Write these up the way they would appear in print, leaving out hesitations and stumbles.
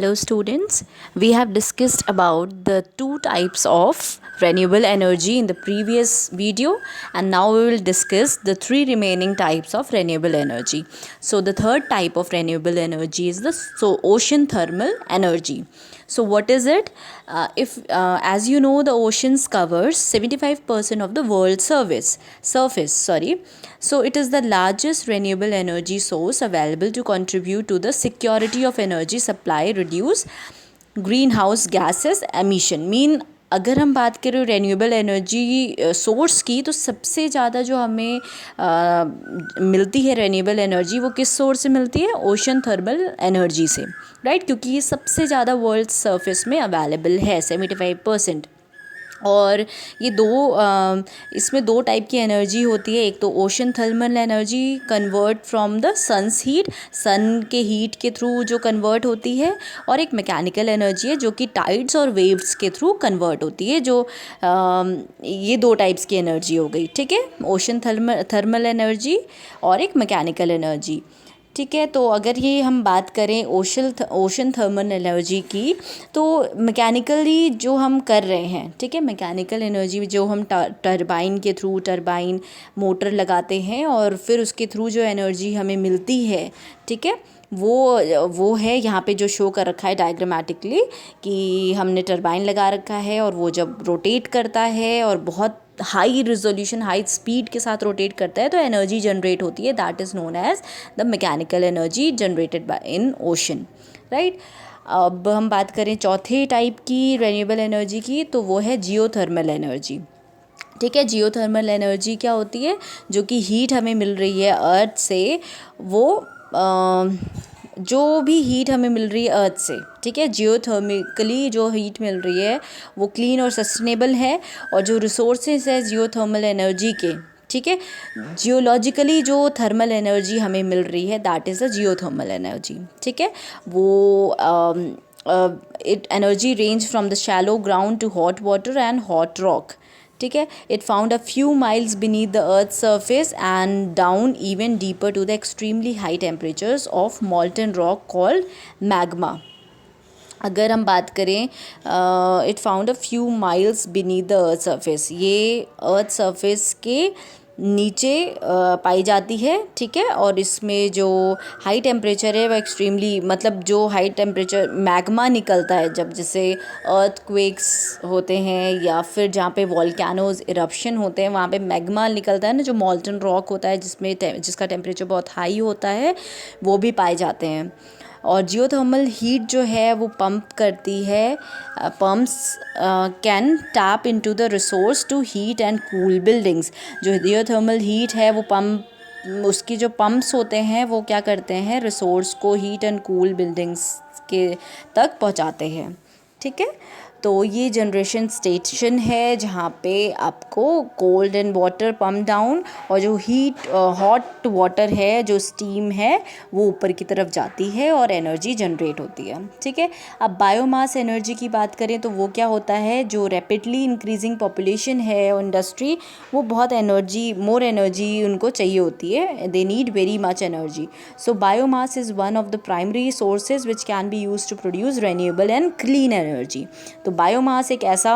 Hello students, we have discussed about the two types of renewable energy in the previous video, and now we will discuss the three remaining types of renewable energy. So the third type of renewable energy is the ocean thermal energy. So what is it? If As you know, the oceans covers 75% of the world's surface. So it is the largest renewable energy source available to contribute to the security of energy supply, reduce green house gases emission mean अगर हम बात करें renewable energy source की, तो सबसे ज़्यादा जो हमें मिलती है रेन्यूएबल एनर्जी, वो किस सोर्स से मिलती है? ओशन थर्मल एनर्जी से, राइट? क्योंकि ये सबसे ज़्यादा वर्ल्ड सरफेस में अवेलेबल है 75%। और ये इसमें दो टाइप की एनर्जी होती है। एक तो ocean thermal energy convert from the sun's heat, sun के हीट के थ्रू जो कन्वर्ट होती है, और एक मैकेनिकल एनर्जी है जो कि टाइड्स और वेव्स के थ्रू कन्वर्ट होती है। ये दो टाइप्स की एनर्जी हो गई, ठीक है? ओशन थर्मल एनर्जी और एक मैकेनिकल एनर्जी, ठीक है? तो अगर ये हम बात करें ओशन थर्मल एनर्जी की, तो मैकेनिकली जो हम कर रहे हैं, ठीक है, मैकेनिकल एनर्जी जो हम टरबाइन के थ्रू टरबाइन मोटर लगाते हैं और फिर उसके थ्रू जो एनर्जी हमें मिलती है, ठीक है, वो है यहाँ पे जो शो कर रखा है डायग्रामेटिकली कि हमने टरबाइन लगा रखा है और वो जब रोटेट करता है और बहुत हाई रिजोल्यूशन हाई स्पीड के साथ रोटेट करता है तो एनर्जी जनरेट होती है। That is known as the mechanical energy generated by in ocean, right? अब हम बात करें चौथे टाइप की रेन्यूएबल एनर्जी की, तो वो है जियोथर्मल एनर्जी, ठीक है? जियोथर्मल एनर्जी क्या होती है? जो कि हीट हमें मिल रही है अर्थ से, वो जो भी हीट हमें मिल रही है अर्थ से, ठीक है, जियोथर्मिकली जो हीट मिल रही है वो क्लीन और सस्टेनेबल है। और जो रिसोर्सेज है जियोथर्मल एनर्जी के, ठीक है, जियोलॉजिकली जो थर्मल एनर्जी हमें मिल रही है, that is a geothermal energy, ठीक है? वो it energy range from the shallow ground to hot water and hot rock, ठीक है? It found a few miles beneath the earth surface and down even deeper to the extremely high temperatures of molten rock called magma. अगर हम बात करें it found a few miles beneath the earth surface, ये earth surface के नीचे पाई जाती है, ठीक है? और इसमें जो हाई टेम्परेचर है वो एक्सट्रीमली, मतलब जो हाई टेम्परेचर मैग्मा निकलता है जब, जैसे अर्थक्वेक्स होते हैं या फिर जहाँ पे वॉल्केनोज इरप्शन होते हैं, वहाँ पे मैग्मा निकलता है ना, जो मॉल्टन रॉक होता है जिसका टेम्परेचर बहुत हाई होता है, वो भी पाए जाते हैं। और जियोथर्मल हीट जो है वो पंप करती है, pumps can tap into the resource to heat and cool buildings. जो जियोथर्मल हीट है वो उसकी जो पंप्स होते हैं वो क्या करते हैं? रिसोर्स को हीट एंड कूल बिल्डिंग्स के तक पहुंचाते हैं, ठीक है? तो ये जनरेशन स्टेशन है जहाँ पे आपको cold and water pump down, और जो हॉट वाटर है, जो स्टीम है, वो ऊपर की तरफ जाती है और एनर्जी जनरेट होती है, ठीक है? अब बायोमास एनर्जी की बात करें तो वो क्या होता है? जो रैपिडली इंक्रीजिंग पॉपुलेशन है और इंडस्ट्री, वो बहुत मोर एनर्जी उनको चाहिए होती है, they need very much energy. So biomass is one of the primary sources which can be use to produce renewable and clean energy. तो बायोमास एक ऐसा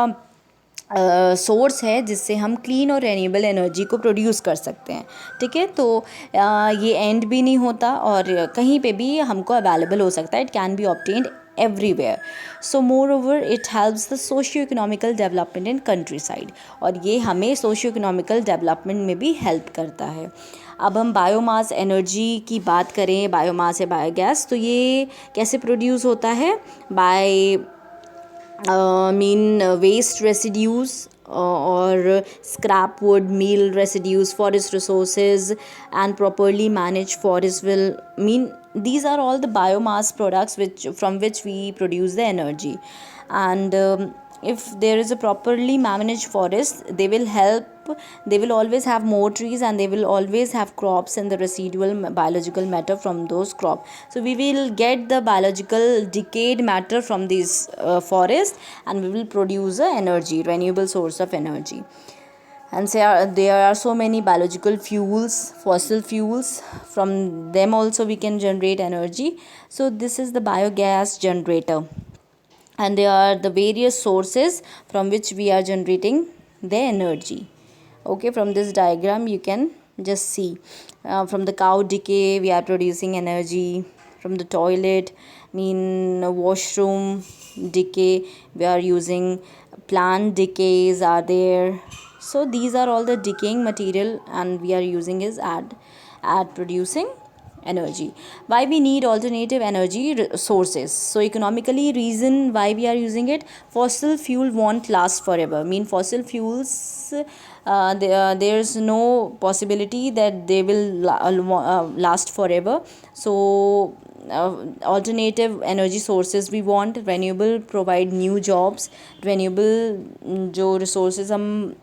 सोर्स है जिससे हम क्लीन और रेन्यूएबल एनर्जी को प्रोड्यूस कर सकते हैं, ठीक है? तो ये एंड भी नहीं होता और कहीं पे भी हमको अवेलेबल हो सकता है, it can be obtained everywhere. So more over it helps the socio economical development in country side, और ये हमें सोशियो इकोनॉमिकल डेवलपमेंट में भी हेल्प करता है। अब हम बायोमास एनर्जी की बात करें, बायोमास या बायोगैस, तो ये कैसे प्रोड्यूस होता है? By waste residues or scrap wood, meal residues, forest resources, and properly managed forest will mean these are all the biomass products from which we produce the energy. And if there is a properly managed forest, they will always have more trees, and they will always have crops and the residual biological matter from those crops. So we will get the biological decayed matter from these forest, and we will produce a energy, renewable source of energy. and there are so many biological fuels, fossil fuels. From them also we can generate energy. So this is the biogas generator, and there are the various sources from which we are generating the energy. Okay, from this diagram you can just see, from the cow decay we are producing energy. From the toilet, washroom decay, we are using. Plant decays are there. So these are all the decaying material, and we are using is at producing energy. Why we need alternative energy sources? So economically reason why we are using it, fossil fuel won't last forever. Fossil fuels, there's no possibility that they will last forever. So alternative energy sources we want. Renewable provide new jobs. renewable जो resources हम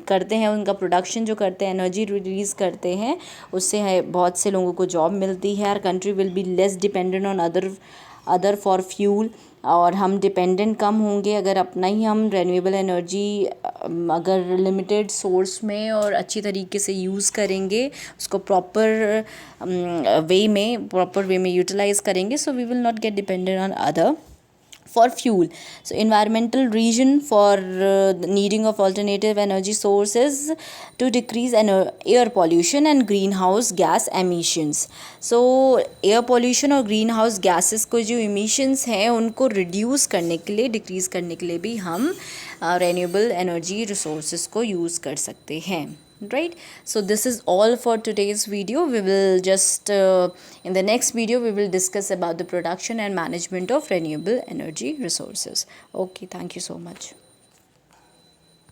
करते हैं, उनका production जो करते हैं, energy release करते हैं, उससे है बहुत से लोगों को जॉब मिलती है. Our country will be less dependent on other for fuel. और हम डिपेंडेंट कम होंगे अगर अपना ही हम रेन्यूएबल एनर्जी अगर लिमिटेड सोर्स में और अच्छी तरीके से यूज़ करेंगे, उसको प्रॉपर वे में यूटिलाइज़ करेंगे. So we will not get dependent on other for fuel. So environmental reason for the needing of alternative energy sources to decrease air pollution and greenhouse gas emissions. So air pollution और greenhouse gases को जो emissions हैं उनको reduce करने के लिए, decrease करने के लिए भी हम renewable energy resources को use कर सकते हैं. Right, so this is all for today's video. We will just in the next video we will discuss about the production and management of renewable energy resources. Okay, thank you so much.